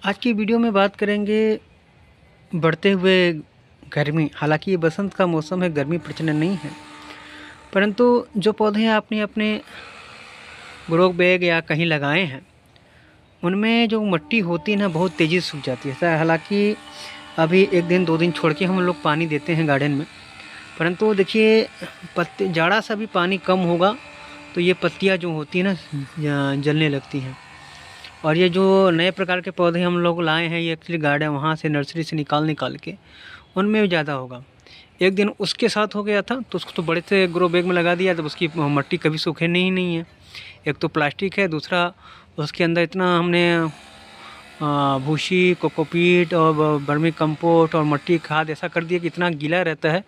आज की वीडियो में बात करेंगे बढ़ते हुए गर्मी। हालांकि ये बसंत का मौसम है, गर्मी प्रचंड नहीं है, परंतु जो पौधे आपने अपने ग्रो बैग या कहीं लगाए हैं उनमें जो मिट्टी होती है ना, बहुत तेज़ी से सूख जाती है। हालांकि अभी एक दिन दो दिन छोड़ के हम लोग पानी देते हैं गार्डन में, परंतु देखिए पत्ते ज़्यादा सा भी पानी कम होगा तो ये पत्तियाँ जो होती हैं ना जलने लगती हैं। और ये जो नए प्रकार के पौधे हम लोग लाए हैं, ये एक्चुअली गार्डन वहाँ से नर्सरी से निकाल के उनमें भी ज़्यादा होगा। एक दिन उसके साथ हो गया था तो उसको तो बड़े से ग्रो बैग में लगा दिया, तब उसकी मिट्टी कभी सूखे नहीं है। एक तो प्लास्टिक है, दूसरा उसके अंदर इतना हमने भूसी, कोकोपीट और वर्मी कंपोस्ट और मट्टी खाद ऐसा कर दिया कि इतना गीला रहता है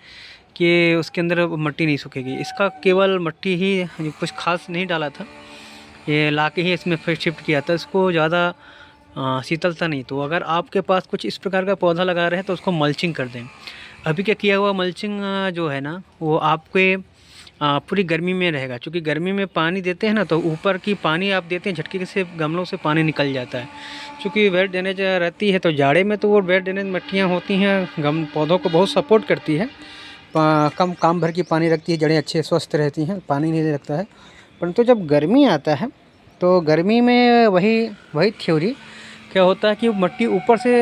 कि उसके अंदर मिट्टी नहीं सूखेगी। इसका केवल मिट्टी ही, कुछ खास नहीं डाला था, ये ला के ही इसमें फिर शिफ्ट किया था। इसको ज़्यादा शीतलता नहीं। तो अगर आपके पास कुछ इस प्रकार का पौधा लगा रहे हैं तो उसको मल्चिंग कर दें। अभी क्या किया हुआ मल्चिंग जो है ना, वो आपके पूरी गर्मी में रहेगा। क्योंकि गर्मी में पानी देते हैं ना, तो ऊपर की पानी आप देते हैं झटके से गमलों से पानी निकल जाता है। क्योंकि वेट ड्रेनेज रहती है, तो जाड़े में तो वो वेट ड्रेनेज मिट्टियाँ होती हैं, पौधों को बहुत सपोर्ट करती है। कम काम भर की पानी रखती है, जड़ें अच्छे स्वस्थ रहती हैं, पानी नहीं लगता है। परंतु जब गर्मी आता है तो गर्मी में वही थ्योरी क्या होता है कि मिट्टी ऊपर से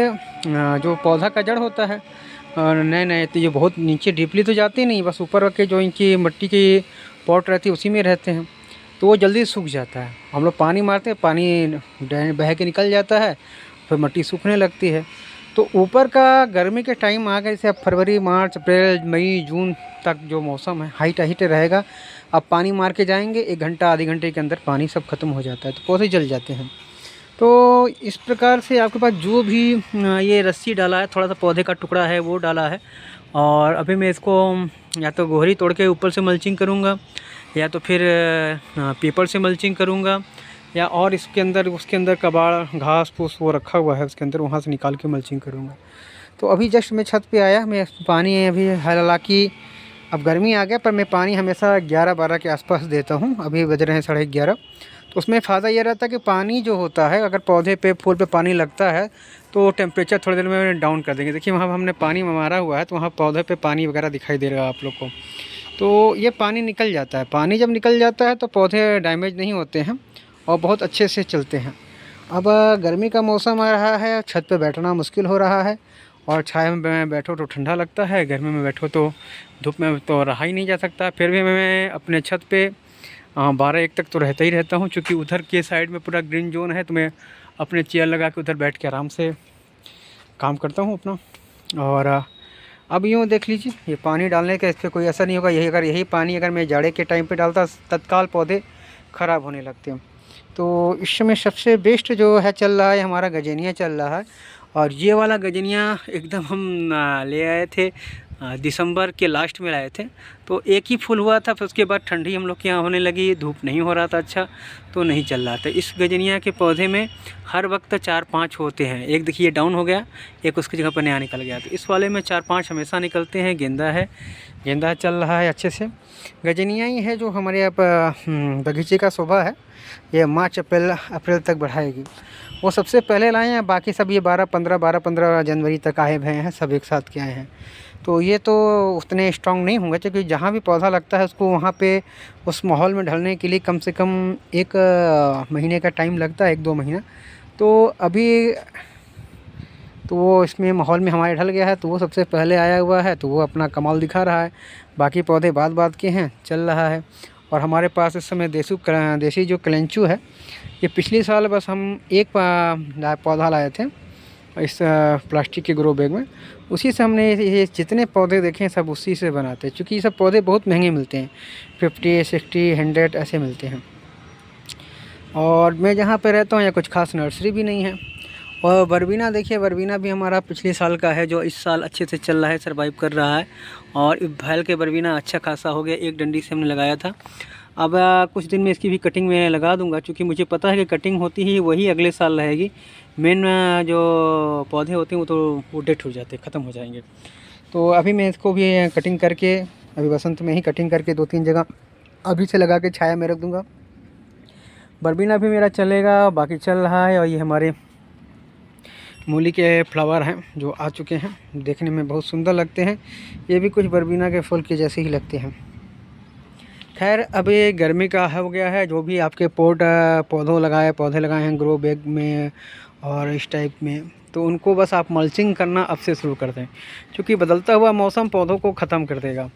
जो पौधा का जड़ होता है, और नए तो ये बहुत नीचे डीपली तो जाती नहीं, बस ऊपर के जो इनकी मिट्टी की पॉट रहती है उसी में रहते हैं, तो वो जल्दी सूख जाता है। हम लोग पानी मारते हैं, पानी बह के निकल जाता है, फिर मिट्टी सूखने लगती है। तो ऊपर का गर्मी के टाइम आ गए, जैसे अब फरवरी, मार्च, अप्रैल, मई, जून तक जो मौसम है हाइट रहेगा। अब पानी मार के जाएंगे, 1 घंटा आधे घंटे के अंदर पानी सब खत्म हो जाता है, तो पौधे जल जाते हैं। तो इस प्रकार से आपके पास जो भी ये रस्सी डाला है, थोड़ा सा पौधे का टुकड़ा है वो डाला है, और अभी मैं इसको या तो गोहरी तोड़ के ऊपर से मल्चिंग करूँगा, या तो फिर पेपर से मल्चिंग करूँगा, या और उसके अंदर कबाड़ घास फूस वो रखा हुआ है उसके अंदर, वहाँ से निकाल के मल्चिंग करूँगा। तो अभी जस्ट मैं छत पे आया, मैं पानी अभी, हालांकि अब गर्मी आ गया, पर मैं पानी हमेशा 11-12 के आसपास देता हूँ। अभी बज रहे हैं 11:30। तो उसमें फ़ायदा ये रहता है कि पानी जो होता है, अगर पौधे पे फूल पे पानी लगता है तो टेम्परेचर थोड़ी देर में डाउन कर देंगे। देखिए वहाँ हमने पानी मारा हुआ है, तो वहाँ पौधे पे पानी वगैरह दिखाई दे रहा है आप लोग को। तो ये पानी निकल जाता है। पानी जब निकल जाता है तो पौधे डैमेज नहीं होते हैं और बहुत अच्छे से चलते हैं। अब गर्मी का मौसम आ रहा है, छत पे बैठना मुश्किल हो रहा है, और छाया में बैठो तो ठंडा लगता है, गर्मी में बैठो तो धूप में तो रहा ही नहीं जा सकता। फिर भी मैं अपने छत पे 12-1 तक तो रहता ही रहता हूँ, क्योंकि उधर के साइड में पूरा ग्रीन जोन है, तो मैं अपने चेयर लगा के उधर बैठ के आराम से काम करता हूँ अपना। और अब यूँ देख लीजिए, ये पानी डालने का इस पर कोई असर नहीं होगा। यही पानी अगर मैं जाड़े के टाइम पे डालता, तत्काल पौधे ख़राब होने लगते हैं। तो इस समय सबसे बेस्ट जो है चल रहा है, हमारा गजेनिया चल रहा है। और ये वाला गजेनिया एकदम हम ले आए थे, दिसंबर के लास्ट में लाए थे। तो एक ही फूल हुआ था, फिर उसके बाद ठंडी हम लोग के यहाँ होने लगी, धूप नहीं हो रहा था अच्छा, तो नहीं चल रहा था। इस गजेनिया के पौधे में हर वक्त 4-5 होते हैं। एक देखिए डाउन हो गया, एक उसकी जगह पर नया निकल गया। तो इस वाले में 4-5 हमेशा निकलते हैं। गेंदा है, गेंदा चल रहा है अच्छे से। गजेनिया ही है जो हमारे यहाँ बगीचे का शोभा है। ये मार्च अप्रैल तक बढ़ाएगी। वो सबसे पहले लाए हैं, बाकी सब ये 12-15 जनवरी तक आए हुए हैं, सब एक साथ के आए हैं। तो ये तो उतने स्ट्रॉन्ग नहीं होंगे, क्योंकि जहाँ भी पौधा लगता है उसको वहाँ पे उस माहौल में ढलने के लिए कम से कम 1 महीने का टाइम लगता है, 1-2 महीना। तो अभी तो वो इसमें माहौल में हमारे ढल गया है, तो वो सबसे पहले आया हुआ है, तो वो अपना कमाल दिखा रहा है। बाकी पौधे बाद के हैं, चल रहा है। और हमारे पास इस समय देसी जो कलेंचू है, ये पिछले साल बस हम एक पौधा लाए थे इस प्लास्टिक के ग्रो बैग में, उसी से हमने ये जितने पौधे देखे हैं सब उसी से बनाते हैं। क्योंकि ये सब पौधे बहुत महंगे मिलते हैं, 50, 60, 100 ऐसे मिलते हैं। और मैं जहाँ पे रहता हूँ यहाँ कुछ खास नर्सरी भी नहीं है। और बरबीना देखिए, बरबीना भी हमारा पिछले साल का है, जो इस साल अच्छे से चल रहा है, सर्वाइव कर रहा है। और फैल के बरबीना अच्छा खासा हो गया, एक डंडी से हमने लगाया था। अब कुछ दिन में इसकी भी कटिंग मैं लगा दूंगा, क्योंकि मुझे पता है कि कटिंग होती ही वही अगले साल रहेगी। मेन जो पौधे होते हैं वो तो वो डेट हो जाते हैं, ख़त्म हो जाएंगे। तो अभी मैं इसको भी कटिंग करके, अभी बसंत में ही कटिंग करके 2-3 जगह अभी से लगा के छाया में रख दूँगा। बरबीना भी मेरा चलेगा, बाकी चल रहा है। और ये हमारे मूली के फ्लावर हैं जो आ चुके हैं, देखने में बहुत सुंदर लगते हैं। ये भी कुछ बरबीना के फूल के जैसे ही लगते हैं। खैर अब ये गर्मी का हो गया है, जो भी आपके पौधे लगाए हैं ग्रो बैग में और इस टाइप में, तो उनको बस आप मल्चिंग करना अब से शुरू कर दें, क्योंकि बदलता हुआ मौसम पौधों को ख़त्म कर देगा।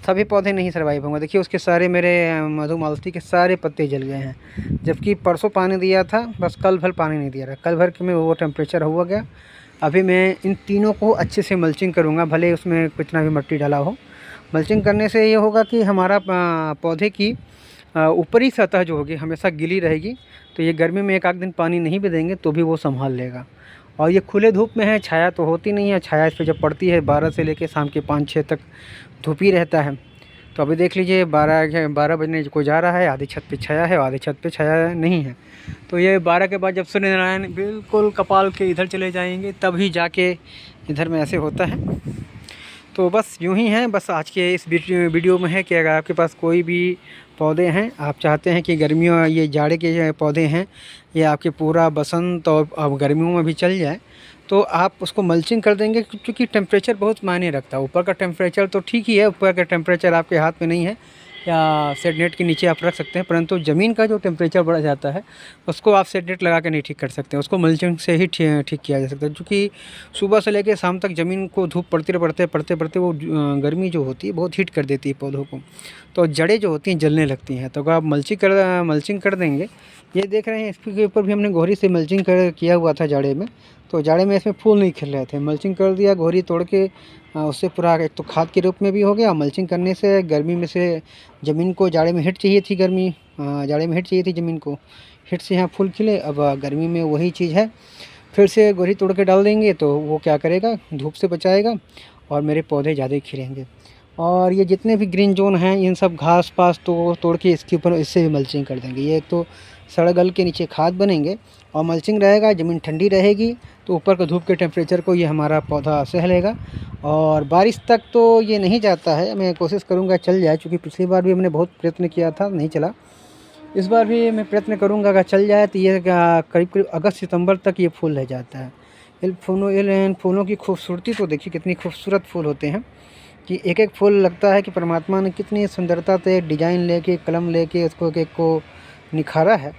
सभी पौधे नहीं सर्वाइव होंगे। देखिए उसके सारे मेरे मधुमालती के सारे पत्ते जल गए हैं, जबकि परसों पानी दिया था, बस कल भर पानी नहीं दिया रहा। कल भर के में वो टेम्परेचर हुआ गया। अभी मैं इन तीनों को अच्छे से मल्चिंग करूँगा, भले उसमें कितना भी मिट्टी डाला हो। मल्चिंग करने से ये होगा कि हमारा पौधे की ऊपरी सतह जो होगी हमेशा गीली रहेगी, तो ये गर्मी में एक आध दिन पानी नहीं भी देंगे तो भी वो संभाल लेगा। और ये खुले धूप में है, छाया तो होती नहीं है। छाया इस पर जब पड़ती है 12 से लेकर शाम के 5-6 तक धूप ही रहता है। तो अभी देख लीजिए 12 बजने को जा रहा है, आधी छत पे छाया है और आधी छत पे छाया नहीं है। तो ये 12 के बाद जब सूर्य नारायण बिल्कुल कपाल के इधर चले जाएंगे तब ही जाके इधर में ऐसे होता है। तो बस यूँ ही है। बस आज के इस वीडियो में है कि अगर आपके पास कोई भी पौधे हैं, आप चाहते हैं कि गर्मियों ये जाड़े के जो पौधे हैं ये आपके पूरा बसंत और अब गर्मियों में भी चल जाए, तो आप उसको मल्चिंग कर देंगे, क्योंकि टेम्परेचर बहुत मायने रखता है। ऊपर का टेम्परेचर तो ठीक ही है, ऊपर का टेम्परेचर आपके हाथ में नहीं है, या शेड नेट के नीचे आप रख सकते हैं, परंतु ज़मीन का जो टेम्परेचर बढ़ जाता है उसको आप शेड नेट लगा के नहीं ठीक कर सकते। उसको मल्चिंग से ही ठीक किया जा सकता है, क्योंकि सुबह से लेकर शाम तक ज़मीन को धूप पड़ते वो गर्मी जो होती है बहुत हीट कर देती है पौधों को, तो जड़ें जो होती हैं जलने लगती हैं। तो अगर आप मल्चिंग कर देंगे, ये देख रहे हैं इसके ऊपर भी हमने गोहरी से मल्चिंग किया हुआ था जाड़े में, तो जाड़े में इसमें फूल नहीं खिल रहे थे। मल्चिंग कर दिया, गोहरी तोड़ के उससे पूरा एक तो खाद के रूप में भी हो गया। मल्चिंग करने से गर्मी में से ज़मीन को जाड़े में हिट चाहिए थी, जाड़े में हिट चाहिए थी ज़मीन को, हिट से यहाँ फूल खिले। अब गर्मी में वही चीज़ है, फिर से गोहरी तोड़ के डाल देंगे तो वो क्या करेगा, धूप से बचाएगा और मेरे पौधे ज़्यादा खिलेंगे। और ये जितने भी ग्रीन जोन हैं इन सब घास पास तो तोड़ के इसके ऊपर इससे भी मल्चिंग कर देंगे। ये एक तो सड़गल के नीचे खाद बनेंगे और मल्चिंग रहेगा, ज़मीन ठंडी रहेगी, तो ऊपर का धूप के टेम्परेचर को ये हमारा पौधा सह लेगा। और बारिश तक तो ये नहीं जाता है, मैं कोशिश करूँगा चल जाए, क्योंकि पिछली बार भी हमने बहुत प्रयत्न किया था, नहीं चला। इस बार भी मैं प्रयत्न करूँगा, अगर चल जाए तो ये करीब अगस्त सितंबर तक ये फूल रह जाता है। इन फूलों की खूबसूरती तो देखिए कितनी खूबसूरत फूल होते हैं, कि एक एक फूल लगता है कि परमात्मा ने कितनी सुंदरता से डिजाइन लेके कलम लेके उसको एक एक को निखारा है।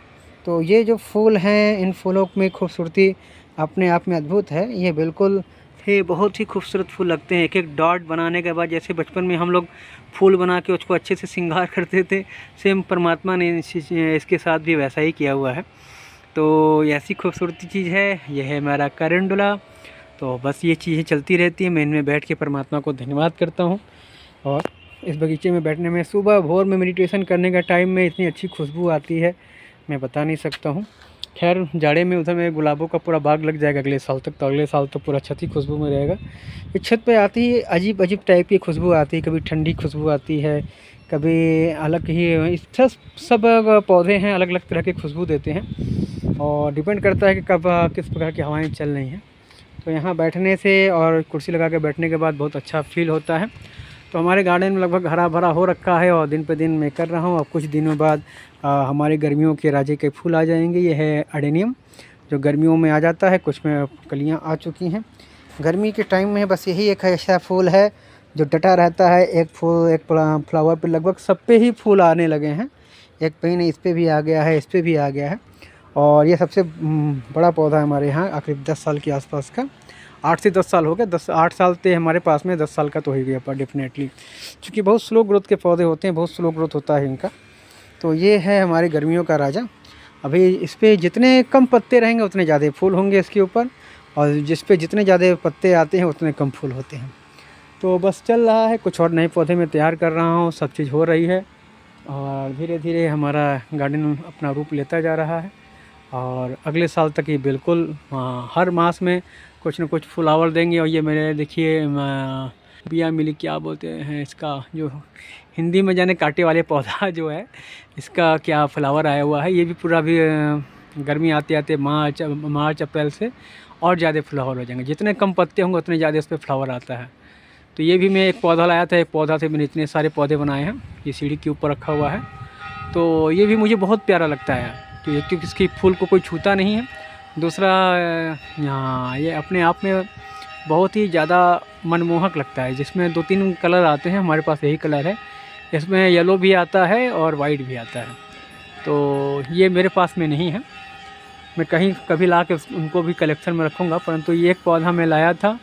तो ये जो फूल हैं, इन फूलों में खूबसूरती अपने आप में अद्भुत है। ये बिल्कुल ही बहुत ही खूबसूरत फूल लगते हैं। एक एक डॉट बनाने के बाद, जैसे बचपन में हम लोग फूल बना के उसको अच्छे से श्रृंगार करते थे, सेम परमात्मा ने इसके साथ भी वैसा ही किया हुआ है। तो ऐसी खूबसूरती चीज़ है। यह है मेरा कैरेंडुला। तो बस ये चीज़ें चलती रहती हैं। मैं इनमें बैठ के परमात्मा को धन्यवाद करता हूँ। और इस बगीचे में बैठने में, सुबह भोर में मेडिटेशन करने का टाइम में इतनी अच्छी खुशबू आती है, मैं बता नहीं सकता हूँ। खैर जाड़े में उधर में गुलाबों का पूरा बाग लग जाएगा अगले साल तक, तो अगले साल तो पूरा छत ही खुशबू में रहेगा। ये छत पे आती ही अजीब अजीब टाइप की खुशबू आती है, कभी ठंडी खुशबू आती है, कभी अलग ही। इस सब पौधे हैं अलग अलग तरह की खुशबू देते हैं, और डिपेंड करता है कि कब किस प्रकार की हवाएं चल रही हैं। तो यहाँ बैठने से और कुर्सी लगा के बैठने के बाद बहुत अच्छा फील होता है। तो हमारे गार्डन में लगभग हरा भरा हो रखा है, और दिन पे दिन मैं कर रहा हूँ। अब कुछ दिनों बाद हमारे गर्मियों के राजे के फूल आ जाएंगे। ये है अडेनियम, जो गर्मियों में आ जाता है, कुछ में कलियाँ आ चुकी हैं। गर्मी के टाइम में बस यही एक ऐसा फूल है जो डटा रहता है। एक फ्लावर पे लगभग सब पे ही फूल आने लगे हैं। एक पे नहीं, इस पर भी आ गया है, इस पर भी आ गया है। और ये सबसे बड़ा पौधा है हमारे यहाँ, करीब 10 साल के आसपास का। 8 से 10 साल हो गए, 8 साल थे हमारे पास में, 10 साल का तो हो ही गया पर डेफिनेटली, क्योंकि बहुत स्लो ग्रोथ के पौधे होते हैं, बहुत स्लो ग्रोथ होता है इनका। तो ये है हमारे गर्मियों का राजा। अभी इस पर जितने कम पत्ते रहेंगे उतने ज़्यादा फूल होंगे इसके ऊपर, और जिस पे जितने ज़्यादा पत्ते आते हैं उतने कम फूल होते हैं। तो बस चल रहा है, कुछ और नए पौधे मैं तैयार कर रहा हूँ, सब चीज़ हो रही है, और धीरे धीरे हमारा गार्डन अपना रूप लेता जा रहा है। और अगले साल तक ये बिल्कुल हर मास में कुछ न कुछ फ्लावर देंगे। और ये मेरे देखिए बिया मिली, क्या बोलते हैं इसका, जो हिंदी में जाने कांटे वाले पौधा जो है, इसका क्या फ्लावर आया हुआ है। ये भी पूरा भी गर्मी आते आते मार्च अप्रैल से और ज़्यादा फ्लावर हो जाएंगे। जितने कम पत्ते होंगे उतने ज़्यादा इस पर फ्लावर आता है। तो ये भी मैं एक पौधा लाया था, एक पौधा से मैंने इतने सारे पौधे बनाए हैं। ये सीढ़ी के ऊपर रखा हुआ है, तो ये भी मुझे बहुत प्यारा लगता है, क्योंकि इसकी फूल को कोई छूता नहीं है, दूसरा यहाँ ये अपने आप में बहुत ही ज़्यादा मनमोहक लगता है, जिसमें 2-3 कलर आते हैं। हमारे पास यही कलर है, इसमें येलो भी आता है और वाइट भी आता है। तो ये मेरे पास में नहीं है, मैं कहीं कभी ला के उनको भी कलेक्शन में रखूँगा, परंतु ये एक पौधा मैं लाया था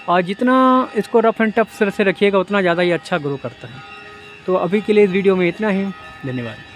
और जितना इसको रफ एंड टफ से रखिएगा उतना ज़्यादा ये अच्छा ग्रो करता है। तो अभी के लिए इस वीडियो में इतना ही, धन्यवाद।